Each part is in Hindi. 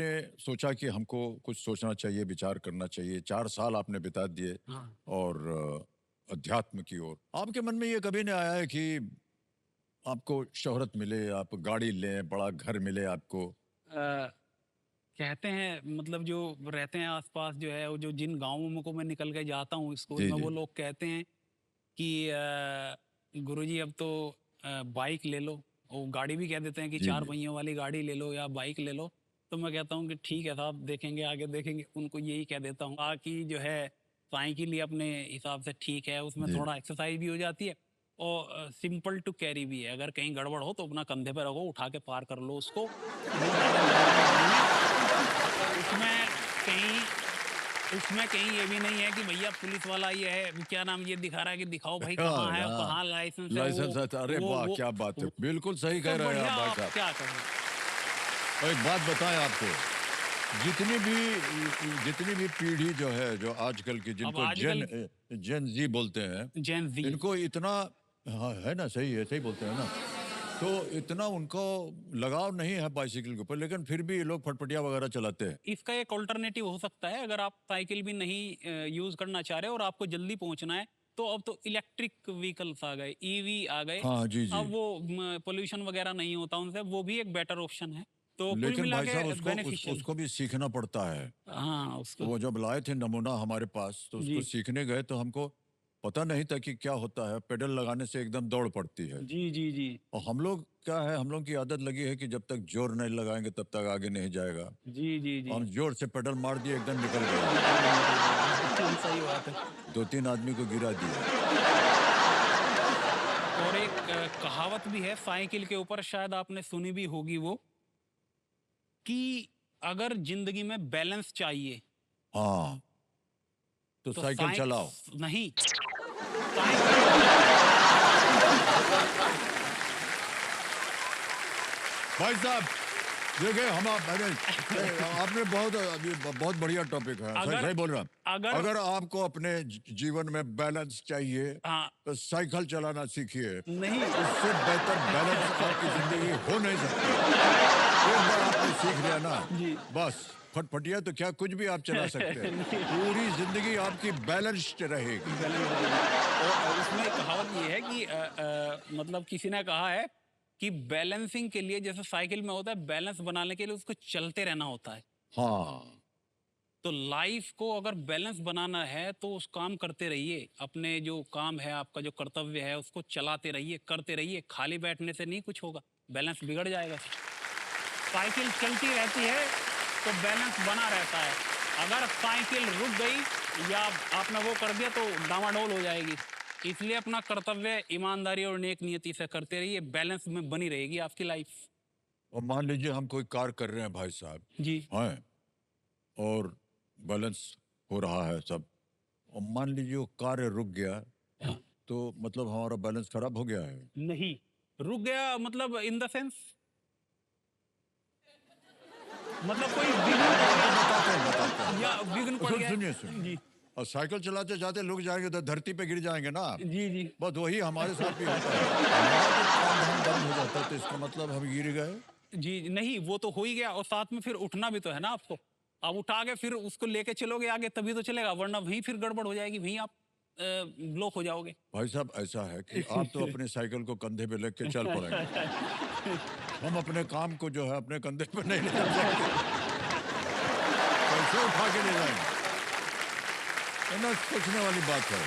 आपने सोचा कि हमको कुछ सोचना चाहिए, विचार करना चाहिए। 4 साल आपने बिता दिए हाँ। और अध्यात्म की ओर। आपके मन में ये कभी नहीं आया है कि आपको शोहरत मिले, आप गाड़ी लें, बड़ा घर मिले आपको? अ, कहते हैं मतलब जो रहते हैं आस-पास जो है वो जो जिन गाँवों को मैं निकल के जाता हूँ स्कूल जी, में वो जी। लोग कहते हैं कि गुरुजी अब तो बाइक ले लो। वो गाड़ी भी कह देते हैं कि जी, 4 जी। पहियों वाली गाड़ी ले लो या बाइक ले लो। तो मैं कहता हूँ कि ठीक है साहब देखेंगे आगे देखेंगे। उनको यही कह देता हूँ। बाकी जो है साइकिल ही अपने हिसाब से ठीक है, उसमें जी। थोड़ा एक्सरसाइज भी हो जाती है और सिंपल टू कैरी भी है। अगर कहीं गड़बड़ हो तो अपना कंधे पे रखो, उठा के पार कर लो उसको। कोई ज़्यादा झंझट नहीं है। उसमें कहीं उसमें कहीं ये भी नहीं है कि भैया पुलिस वाला ये है क्या नाम ये दिखा रहा है कि दिखाओ भाई कहाँ हाँ, है हाँ। कहाँ लाइसेंस है लाइसेंस है तो अरे वाह! वो क्या बात है। वो बिल्कुल सही उससे कह रहे हैं आप बढ़िया भाई आप साहब। क्या कहें। और एक बात बताएँ आपको, जितनी भी पीढ़ी जो है, जो आजकल की अब जिनको आजकल जेन ज़ी बोलते हैं, जेन जी इनको इतना हाँ, है ना? सही है, सही बोलते हैं ना? तो इतना उनको लगाव नहीं है बाइसिकल के ऊपर, लेकिन फिर भी ये लोग फटफटिया वगैरह चलाते हैं। इसका एक ऑल्टरनेटिव हो सकता है अगर आप साइकिल भी नहीं यूज करना चाह रहे और आपको जल्दी पहुंचना है तो अब तो इलेक्ट्रिक व्हीकल्स आ गए ईवी आ गए। हाँ, जी, जी। अब वो पोल्यूशन वगैरह नहीं होता उनसे वो भी एक बेटर ऑप्शन है तो कुल लेकिन मिला भाई के साहब बेनिफिशियल। उसको भी सीखना पड़ता है। हाँ उसको वो जब लाए थे नमूना हमारे पास, तो उसको जी सीखने गए तो हमको पता नहीं था कि क्या होता है, पेडल लगाने से एकदम दौड़ पड़ती है। जी जी जी और हम लोग क्या है, हम लोग की आदत लगी है कि जब तक जोर नहीं लगाएँगे तब तक आगे नहीं जाएगा। जी जी जी हम जोर से पेडल मार दिए, एकदम निकल गए वो। एकदम निकल गया सही बात है। 2-3 आदमी को गिरा दिया। और एक कहावत भी है साइकिल के ऊपर शायद आपने सुनी भी होगी वो कि अगर जिंदगी में बैलेंस चाहिए हाँ, तो तो साइकिल साइक चलाओ। नहीं साइकिल भाई साहब, देखिए हम आप अरे आपने बहुत बढ़िया टॉपिक है, सही अगर सही बोल रहे हैं आप। अगर अगर आपको अपने जीवन में बैलेंस चाहिए, हाँ तो साइकिल चलाना सीखिए। नहीं इससे बेहतर बैलेंस आपकी ज़िंदगी हो नहीं सकती। एक बार आपने सीख लिया ना, जी बस फटफटिया तो क्या कुछ भी आप चला सकते हैं। नहीं पूरी ज़िंदगी आपकी बैलेंस्ड रहेगी। बैलेंस रहेगी और उसमें एक कहावत ये है कि मतलब किसी ने कहा है कि बैलेंसिंग के लिए जैसे साइकिल में होता है बैलेंस बनाने के लिए उसको चलते रहना होता है। हाँ, तो लाइफ को अगर बैलेंस बनाना है तो उस काम करते रहिए अपने जो काम है आपका जो कर्तव्य है उसको चलाते रहिए करते रहिए खाली बैठने से नहीं कुछ होगा बैलेंस बिगड़ जाएगा। साइकिल चलती रहती है तो बैलेंस बना रहता है। अगर साइकिल रुक गई या आपने वो कर दिया तो डामाडोल हो जाएगी। इसलिए अपना कर्तव्य ईमानदारी और नेक नियति से करते रहिए बैलेंस में बनी रहेगी आपकी लाइफ। और मान लीजिए हम कोई कार्य कर रहे हैं भाई साहब, जी हैं? और बैलेंस हो रहा है सब, और मान लीजिए वो कार्य रुक गया, हाँ। तो मतलब हमारा बैलेंस खराब हो गया है। नहीं रुक गया मतलब इन द सेंस मतलब कोई विघ्न पड़ गया बताते हैं। या विघ्न पड़ गया सुनिए जी सुनिए, और साइकिल चलाते चलाते रुक जाएंगे तो धरती पे गिर जाएंगे ना। जी जी बस वही हमारे साथ भी होता है, हमारा जब काम धाम बंद हो जाता है तो इसका मतलब हम गिर गए। जी, नहीं वो तो हो ही गया और साथ में फिर उठना भी तो है ना आपको। आप उठा के फिर उसको लेके चलोगे आगे तभी तो चलेगा वरना वहीं फिर गड़बड़ हो जाएगी, वहीं आप ब्लॉक हो जाओगे। भाई साहब ऐसा है कि आप तो अपने साइकिल को कंधे पे लेके चल पड़ेंगे, हम अपने काम को जो है अपने कंधे पे नहीं ले चल सकते। कैसे उठा के ले जाएंगे? ये ना सोचने वाली बात है।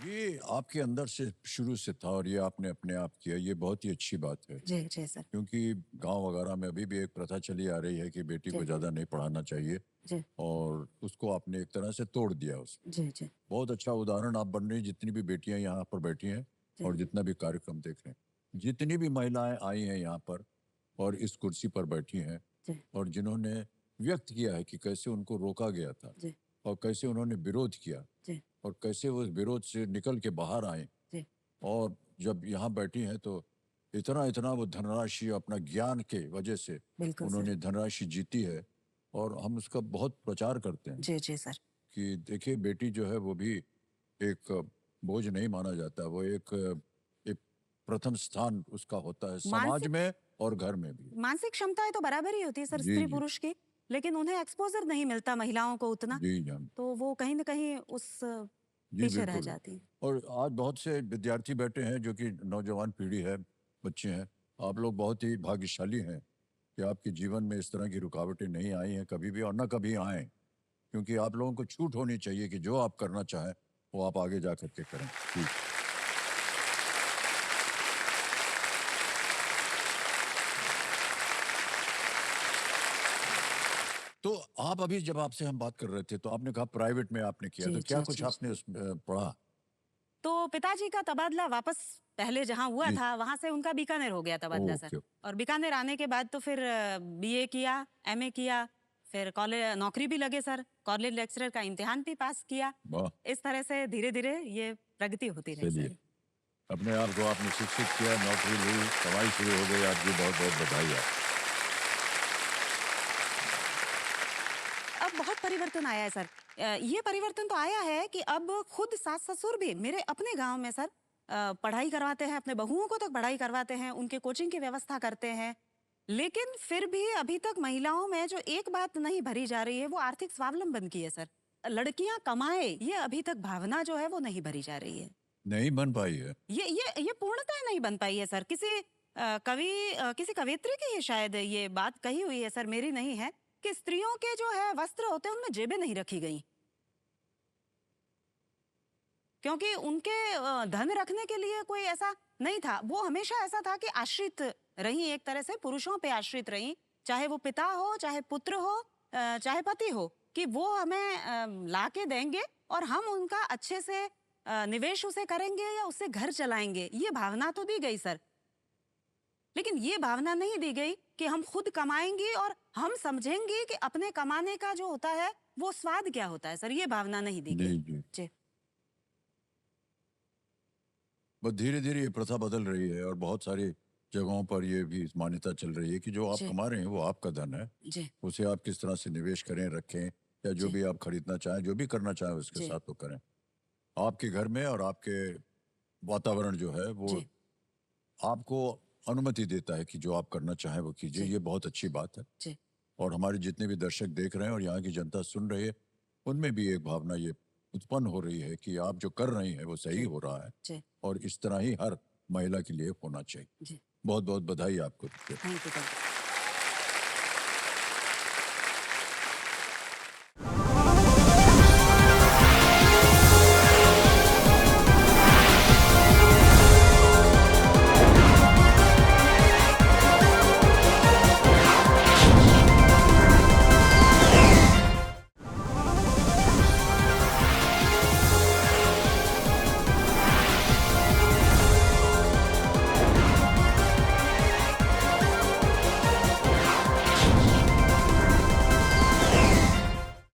ये आपके अंदर से शुरू से था और ये आपने अपने आप किया, ये बहुत ही अच्छी बात है। जी, जी सर। क्योंकि गांव वगैरह में अभी भी एक प्रथा चली आ रही है कि बेटी को जी, ज़्यादा नहीं पढ़ाना चाहिए, जी, और उसको आपने एक तरह से तोड़ दिया उसमें। जी, जी, बहुत अच्छा उदाहरण आप बन रही हैं, जितनी भी बेटियां यहाँ पर बैठी हैं जी, और जितना भी कार्यक्रम देख रहे हैं, जितनी भी महिलाएं आई हैं यहाँ पर और इस कुर्सी पर बैठी हैं, जी, और जिन्होंने व्यक्त किया है कि कैसे उनको रोका गया था जी, और कैसे उन्होंने विरोध किया जी, और कैसे वो उस विरोध से निकल के बाहर आए, जी, और जब यहाँ बैठी हैं तो इतना इतना वो धनराशि अपना ज्ञान के वजह से बिल्कुल सर। उन्होंने धनराशि जीती है, और हम उसका बहुत प्रचार करते हैं जी, जी सर। कि देखिए बेटी जो है वो भी एक बोझ नहीं माना जाता, वो एक एक प्रथम स्थान उसका होता है, समाज मानसिक में और घर में भी। मानसिक क्षमताएं तो बराबर ही होती है सर जी स्त्री जी पुरुष की, लेकिन उन्हें एक्सपोजर नहीं मिलता महिलाओं को उतना, जी जान तो वो कहीं ना कहीं उस जी पीछे रह बिल्कुल। जाती है। और आज बहुत से विद्यार्थी बैठे हैं जो कि नौजवान पीढ़ी है, बच्चे हैं। आप लोग बहुत ही भाग्यशाली हैं कि आपके जीवन में इस तरह की रुकावटें नहीं आई हैं कभी भी और ना कभी आए, क्योंकि आप लोगों को छूट होनी चाहिए कि जो आप करना चाहें वो आप आगे जा करके करें। जी। तो आप अभी जब आपसे हम बात कर रहे थे तो आपने कहा प्राइवेट में आपने किया, जी तो क्या जी कुछ जी। आपने उसमें पढ़ा? तो पिताजी का तबादला वापस पहले जहाँ हुआ जी। था वहां से उनका बीकानेर हो गया तबादला सर, ओके। और बीकानेर आने के बाद तो फिर बीए किया, एमए किया, फिर कॉलेज नौकरी भी लगे सर, कॉलेज लेक्चरर का इम्तिहान भी पास किया। वाह, इस तरह से धीरे धीरे ये प्रगति होती रही चलिए, सर। अपने आप को आपने शिक्षित किया, नौकरी ली, कमाई शुरू हो गई, आपकी बहुत बहुत बधाई है। अब बहुत परिवर्तन आया है सर। ये परिवर्तन तो आया है कि अब खुद सास ससुर भी मेरे अपने गांव में सर पढ़ाई करवाते हैं, अपने बहुओं को तक पढ़ाई करवाते हैं, उनके कोचिंग की व्यवस्था करते हैं। लेकिन फिर भी अभी तक महिलाओं में जो एक बात नहीं भरी जा रही है वो आर्थिक स्वावलंबन की है सर। लड़कियां कमाए ये अभी तक भावना जो है वो नहीं भरी जा रही है। नहीं बन पाई है। ये पूर्णतः नहीं बन पाई है सर। किसी कवियत्री की ये शायद ये बात कही हुई है सर, मेरी नहीं है, कि स्त्रियों के जो है वस्त्र होते हैं उनमें जेबें नहीं रखी गई, क्योंकि उनके धन रखने के लिए कोई ऐसा नहीं था। वो हमेशा ऐसा था कि आश्रित रही, एक तरह से पुरुषों पे आश्रित रही, चाहे वो पिता हो, चाहे पुत्र हो, चाहे पति हो, कि वो हमें ला के देंगे और हम उनका अच्छे से निवेश उसे करेंगे या उससे घर चलाएंगे। ये भावना तो दी गई सर, लेकिन ये भावना नहीं दी गई कि हम खुद कमाएंगे और हम समझेंगे कि अपने कमाने का जो होता है वो स्वाद क्या होता है सर। ये भावना नहीं दी जी गई। जी। जी बस धीरे धीरे ये प्रथा बदल रही है और बहुत सारी जगहों पर ये भी मान्यता चल रही है कि जो आप जी कमा रहे हैं वो आपका धन है, जी उसे आप किस तरह से निवेश करें, रखें, या जो जी भी आप खरीदना चाहें, जो भी करना चाहें उसके जी साथ तो करें। आपके घर में और आपके वातावरण जो है वो जी आपको अनुमति देता है कि जो आप करना चाहें वो कीजिए। जी ये बहुत अच्छी बात है। जी और हमारे जितने भी दर्शक देख रहे हैं और यहाँ की जनता सुन रही है, उनमें भी एक भावना ये उत्पन्न हो रही है कि आप जो कर रही हैं वो सही जी हो रहा है जी और इस तरह ही हर महिला के लिए होना चाहिए। जी। बहुत बहुत बधाई आपको। Thank you.